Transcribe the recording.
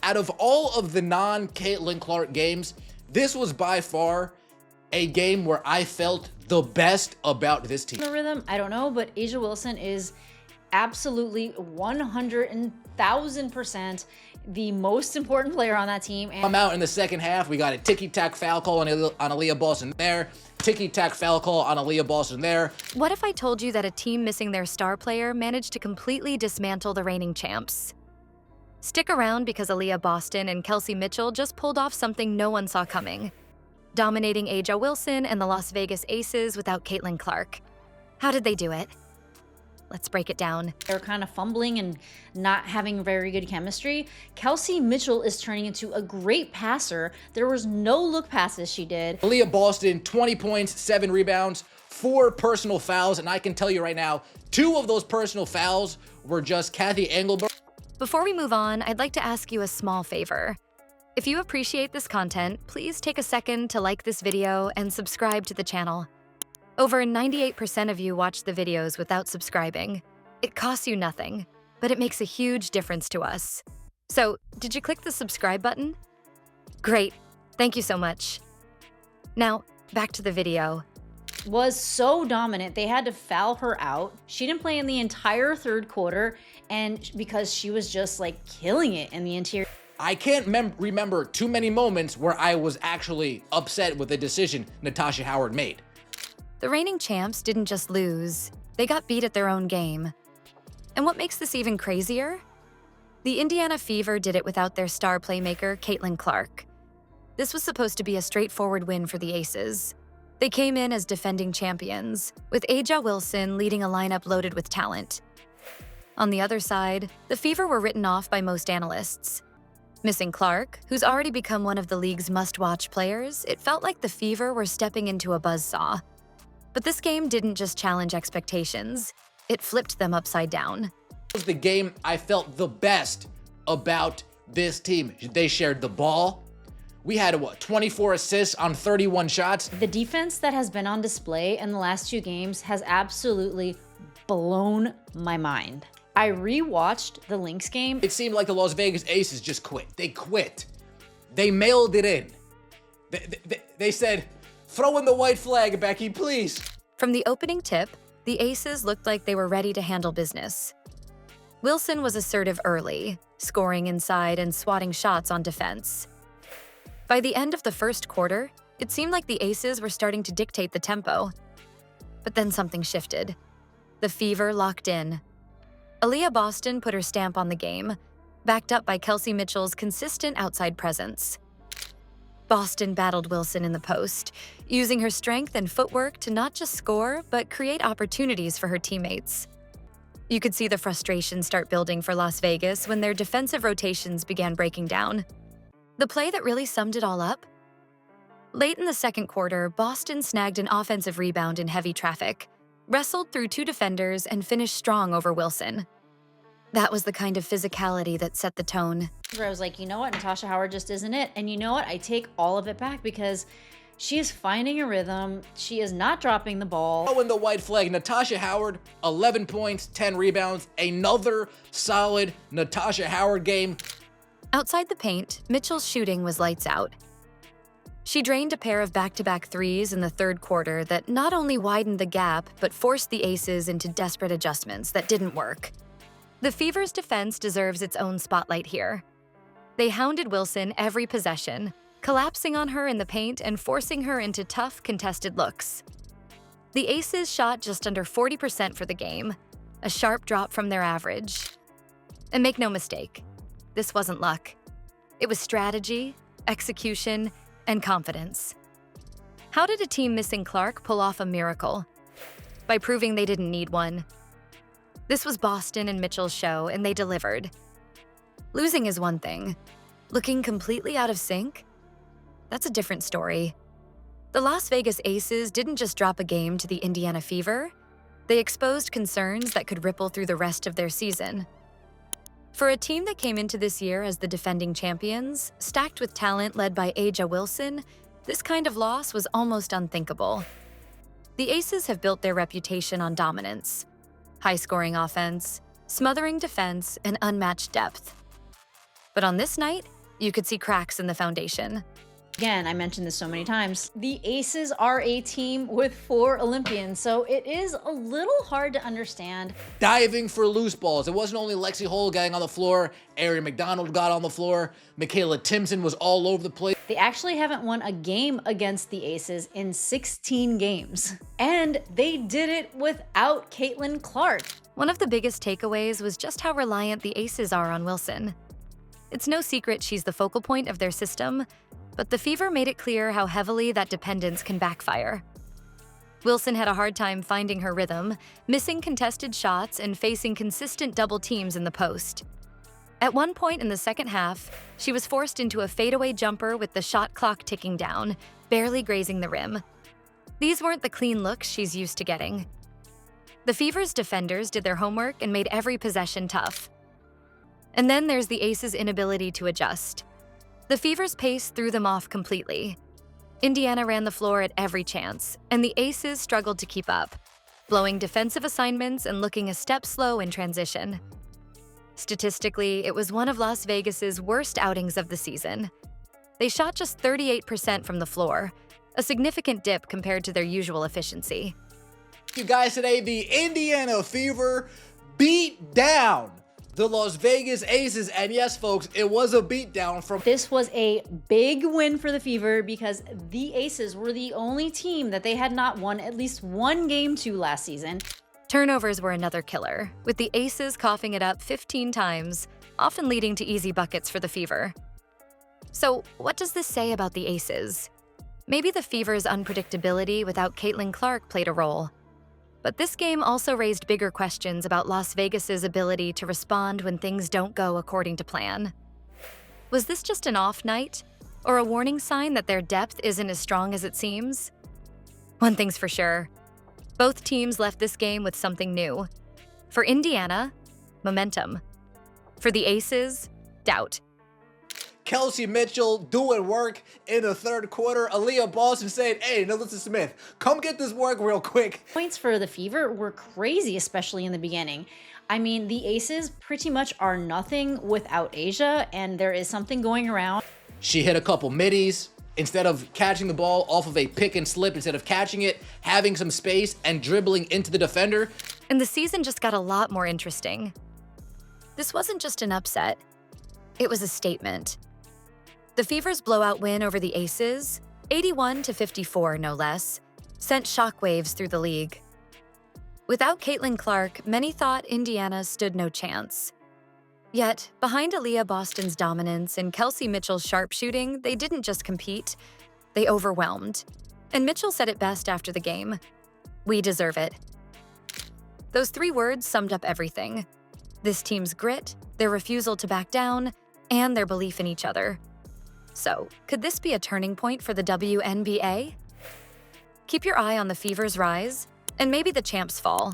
Out of all of the non-Caitlin Clark games, this was by far a game where I felt the best about this team. The rhythm, I don't know, but A'ja Wilson is absolutely 100,000% the most important player on that team. And I'm out in the second half. We got a ticky-tack foul call on Aliyah Boston there. Ticky-tack foul call on Aliyah Boston there. What if I told you that a team missing their star player managed to completely dismantle the reigning champs? Stick around because Aliyah Boston and Kelsey Mitchell just pulled off something no one saw coming, dominating A'ja Wilson and the Las Vegas Aces without Caitlin Clark. How did they do it? Let's break it down. they're kind of fumbling and not having very good chemistry. Kelsey Mitchell is turning into a great passer. There was no look passes she did. Aliyah Boston, 20 points, 7 rebounds, 4 personal fouls, and I can tell you right now, 2 of those personal fouls were just Kathy Engelberg. Before we move on, I'd like to ask you a small favor. If you appreciate this content, please take a second to like this video and subscribe to the channel. Over 98% of you watch the videos without subscribing. It costs you nothing, but it makes a huge difference to us. So, did you click the subscribe button? Great, thank you so much. Now, back to the video. Was so dominant, they had to foul her out. She didn't play in the entire third quarter, and because she was just like killing it in the interior. I can't remember too many moments where I was actually upset with the decision Natasha Howard made. The reigning champs didn't just lose, they got beat at their own game. And what makes this even crazier? The Indiana Fever did it without their star playmaker, Caitlin Clark. This was supposed to be a straightforward win for the Aces. They came in as defending champions, with A'ja Wilson leading a lineup loaded with talent. On the other side, the Fever were written off by most analysts. Missing Clark, who's already become one of the league's must-watch players, it felt like the Fever were stepping into a buzzsaw. But this game didn't just challenge expectations, it flipped them upside down. It was the game I felt the best about this team. They shared the ball. We had, 24 assists on 31 shots. The defense that has been on display in the last 2 games has absolutely blown my mind. I rewatched the Lynx game. It seemed like the Las Vegas Aces just quit. They quit. They mailed it in. They said, throw in the white flag, Becky, please. From the opening tip, the Aces looked like they were ready to handle business. Wilson was assertive early, scoring inside and swatting shots on defense. By the end of the first quarter, it seemed like the Aces were starting to dictate the tempo. But then something shifted. The Fever locked in. Aliyah Boston put her stamp on the game, backed up by Kelsey Mitchell's consistent outside presence. Boston battled Wilson in the post, using her strength and footwork to not just score, but create opportunities for her teammates. You could see the frustration start building for Las Vegas when their defensive rotations began breaking down. The play that really summed it all up? Late in the second quarter, Boston snagged an offensive rebound in heavy traffic, wrestled through 2 defenders, and finished strong over Wilson. That was the kind of physicality that set the tone. Where I was like, you know what, Natasha Howard just isn't it. And you know what, I take all of it back because she is finding a rhythm. She is not dropping the ball. Throw in the white flag. Natasha Howard, 11 points, 10 rebounds. Another solid Natasha Howard game. Outside the paint, Mitchell's shooting was lights out. She drained a pair of back-to-back threes in the third quarter that not only widened the gap, but forced the Aces into desperate adjustments that didn't work. The Fever's defense deserves its own spotlight here. They hounded Wilson every possession, collapsing on her in the paint and forcing her into tough, contested looks. The Aces shot just under 40% for the game, a sharp drop from their average. And make no mistake, this wasn't luck. It was strategy, execution, and confidence. How did a team missing Clark pull off a miracle? By proving they didn't need one. This was Boston and Mitchell's show, and they delivered. Losing is one thing. Looking completely out of sync? That's a different story. The Las Vegas Aces didn't just drop a game to the Indiana Fever. They exposed concerns that could ripple through the rest of their season. For a team that came into this year as the defending champions, stacked with talent led by A'ja Wilson, this kind of loss was almost unthinkable. The Aces have built their reputation on dominance. High-scoring offense, smothering defense, and unmatched depth. But on this night, you could see cracks in the foundation. Again, I mentioned this so many times. The Aces are a team with 4 Olympians, so it is a little hard to understand. Diving for loose balls. It wasn't only Lexi Hole getting on the floor, Ari McDonald got on the floor, Michaela Timpson was all over the place. They actually haven't won a game against the Aces in 16 games. And they did it without Caitlin Clark. One of the biggest takeaways was just how reliant the Aces are on Wilson. It's no secret she's the focal point of their system, but the Fever made it clear how heavily that dependence can backfire. Wilson had a hard time finding her rhythm, missing contested shots and facing consistent double teams in the post. At one point in the second half, she was forced into a fadeaway jumper with the shot clock ticking down, barely grazing the rim. These weren't the clean looks she's used to getting. The Fever's defenders did their homework and made every possession tough. And then there's the Aces' inability to adjust. The Fever's pace threw them off completely. Indiana ran the floor at every chance, and the Aces struggled to keep up, blowing defensive assignments and looking a step slow in transition. Statistically, it was one of Las Vegas's worst outings of the season. They shot just 38% from the floor, a significant dip compared to their usual efficiency. You guys, today the Indiana Fever beat down the Las Vegas Aces, and yes, folks, it was a beatdown from. This was a big win for the Fever because the Aces were the only team that they had not won at least one game to last season. Turnovers were another killer, with the Aces coughing it up 15 times, often leading to easy buckets for the Fever. So, what does this say about the Aces? Maybe the Fever's unpredictability without Caitlin Clark played a role. But this game also raised bigger questions about Las Vegas's ability to respond when things don't go according to plan. Was this just an off night, or a warning sign that their depth isn't as strong as it seems? One thing's for sure, both teams left this game with something new. For Indiana, momentum. For the Aces, doubt. Kelsey Mitchell doing work in the third quarter. Aliyah Boston saying, hey, Nalissa Smith, come get this work real quick. Points for the Fever were crazy, especially in the beginning. I mean, the Aces pretty much are nothing without Asia, and there is something going around. She hit a couple middies. Instead of catching the ball off of a pick and slip, instead of catching it, having some space, and dribbling into the defender. And the season just got a lot more interesting. This wasn't just an upset. It was a statement. The Fever's blowout win over the Aces, 81-54 no less, sent shockwaves through the league. Without Caitlin Clark, many thought Indiana stood no chance. Yet, behind Aliyah Boston's dominance and Kelsey Mitchell's sharpshooting, they didn't just compete, they overwhelmed. And Mitchell said it best after the game, "We deserve it." Those 3 words summed up everything. This team's grit, their refusal to back down, and their belief in each other. So, could this be a turning point for the WNBA? Keep your eye on the Fever's rise, and maybe the champs' fall.